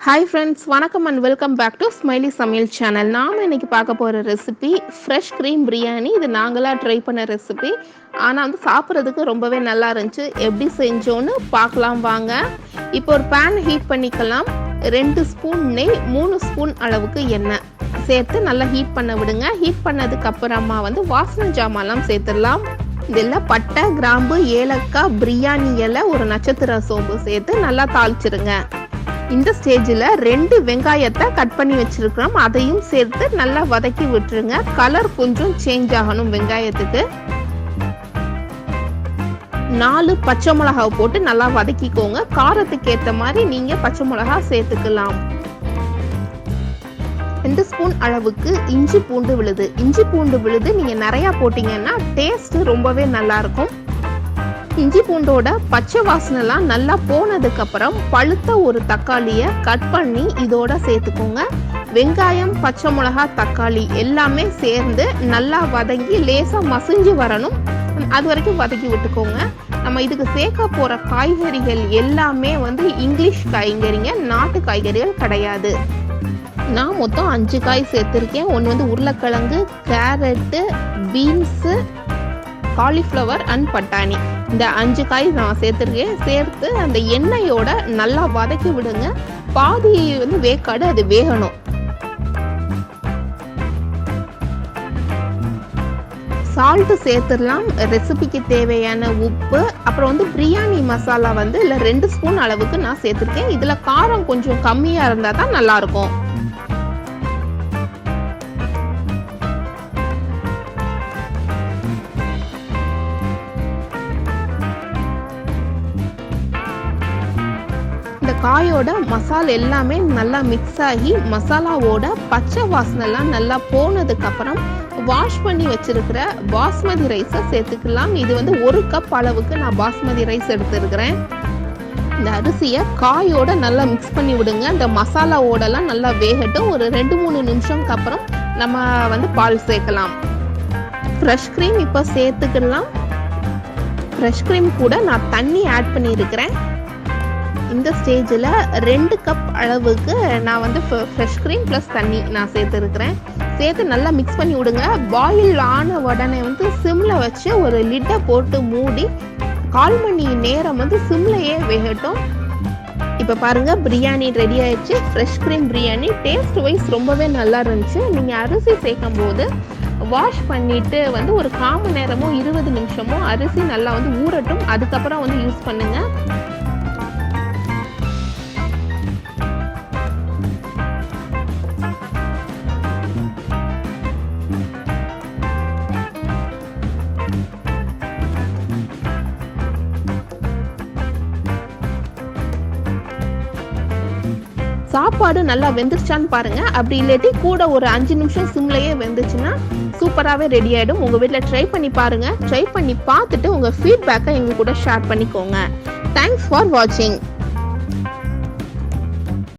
Hi friends, வணக்கம் and welcome back to smiley சமையல் channel. நாம் இன்னைக்கு பார்க்க போகிற ரெசிபி ஃப்ரெஷ் க்ரீம் பிரியாணி. இது நாங்களாக ட்ரை பண்ண ரெசிபி. ஆனால் சாப்பிட்றதுக்கு ரொம்பவே நல்லா இருந்துச்சு. எப்படி செஞ்சோன்னு பார்க்கலாம் வாங்க. இப்போ ஒரு பேன் ஹீட் பண்ணிக்கலாம். 2 ஸ்பூன் நெய், 3 ஸ்பூன் அளவுக்கு எண்ணெய் சேர்த்து நல்லா ஹீட் பண்ண விடுங்க. ஹீட் பண்ணதுக்கு அப்புறமா வாசனை ஜாமான்லாம் சேர்த்துடலாம். இதெல்லாம் பட்டை, கிராம்பு, ஏலக்காய், பிரியாணி இலை, ஒரு நட்சத்திர சோம்பு சேர்த்து நல்லா தாளிச்சிருங்க. இந்த ஸ்டேஜில் 2 வெங்காயத்தை கட் பண்ணி வச்சிருக்கிறோம். அதையும் சேர்த்து நல்லா வதக்கி விட்டுருங்க. கலர் கொஞ்சம் சேஞ்ச் ஆகணும் வெங்காயத்துக்கு. 4 பச்சை மிளகாவை போட்டு நல்லா வதக்கிக்கோங்க. காரத்துக்கு ஏற்ற மாதிரி நீங்க பச்சை மிளகா சேர்த்துக்கலாம். 2 ஸ்பூன் அளவுக்கு இஞ்சி பூண்டு விழுது நீங்க நிறைய போட்டீங்கன்னா டேஸ்ட் ரொம்பவே நல்லா இருக்கும். இஞ்சி பூண்டோட பச்சை வாசனைலாம் நல்லா போனதுக்கு அப்புறம் பழுத்த ஒரு தக்காளியை கட் பண்ணி இதோட சேர்த்துக்கோங்க. வெங்காயம், பச்சை மிளகா, தக்காளி எல்லாமே சேர்ந்து நல்லா வதங்கி லேசா மசிஞ்சு வரணும். அது வரைக்கும் வதக்கி விட்டுக்கோங்க. நம்ம இதுக்கு சேர்க்க போற காய்கறிகள் எல்லாமே இங்கிலீஷ் காய்கறிங்க, நாட்டு காய்கறிகள் கிடையாது. நான் மொத்தம் 5 காய் சேர்த்திருக்கேன். ஒன்று உருளைக்கிழங்கு, கேரட்டு, பீன்ஸு, காலிஃப்ளவர் அண்ட் பட்டாணி. இந்த 5 காய் நான் சேர்த்துருக்கேன். சேர்த்து அந்த எண்ணெயோட நல்லா வதக்கி விடுங்க. பாதி வேக்காடு அது வேகணும். சால்ட்டு சேர்த்துடலாம். ரெசிபிக்கு தேவையான உப்பு, அப்புறம் பிரியாணி மசாலா இல்லை 2 ஸ்பூன் அளவுக்கு நான் சேர்த்துருக்கேன். இதுல காரம் கொஞ்சம் கம்மியா இருந்தா தான் நல்லா இருக்கும். இந்த காயோட மசாலா எல்லாமே நல்லா மிக்ஸ் ஆகி மசாலாவோட பச்சை வாசனைலாம் நல்லா போனதுக்கு அப்புறம் வாஷ் பண்ணி வச்சிருக்கிற பாஸ்மதி ரைஸை சேர்த்துக்கலாம். இது 1 கப் அளவுக்கு நான் பாஸ்மதி ரைஸ் எடுத்துருக்கிறேன். இந்த அரிசியை காயோட நல்லா மிக்ஸ் பண்ணி விடுங்க. இந்த மசாலாவோடலாம் நல்லா வேகட்டும். ஒரு 2-3 நிமிஷம்க்கு அப்புறம் நம்ம பால் சேர்க்கலாம். ஃப்ரெஷ் க்ரீம் இப்போ சேர்த்துக்கலாம். ஃப்ரெஷ் க்ரீம் கூட நான் தண்ணி ஆட் பண்ணியிருக்கிறேன். இந்த ஸ்டேஜில் 2 கப் அளவுக்கு நான் ஃப்ரெஷ் க்ரீம் ப்ளஸ் தண்ணி நான் சேர்த்துருக்கிறேன். சேர்த்து நல்லா மிக்ஸ் பண்ணி விடுங்க. பாயில் ஆன உடனே சிம்மில் வச்சு ஒரு லிட்டை போட்டு மூடி 1/4 மணி நேரம் சிம்லையே வேகட்டும். இப்போ பாருங்கள், பிரியாணி ரெடி ஆயிடுச்சு. Fresh cream biryani taste wise ரொம்பவே நல்லா இருந்துச்சு. நீங்கள் அரிசி சேர்க்கும் போது வாஷ் பண்ணிட்டு ஒரு 1/4 மணி நேரமோ 20 நிமிஷமோ அரிசி நல்லா ஊறட்டும். அதுக்கப்புறம் யூஸ் பண்ணுங்க. சாப்பாடு நல்லா வெந்துருச்சான்னு பாருங்க. அப்படி இல்லாட்டி கூட ஒரு 5 நிமிஷம் சிம்லையே வெந்துச்சுன்னா சூப்பராகவே ரெடி ஆகிடும். உங்கள் வீட்டில் ட்ரை பண்ணி பாருங்க. ட்ரை பண்ணி பார்த்துட்டு உங்கள் ஃபீட்பேக்கை எங்கள் கூட ஷேர் பண்ணிக்கோங்க. தேங்க்ஸ் ஃபார் வாட்சிங்.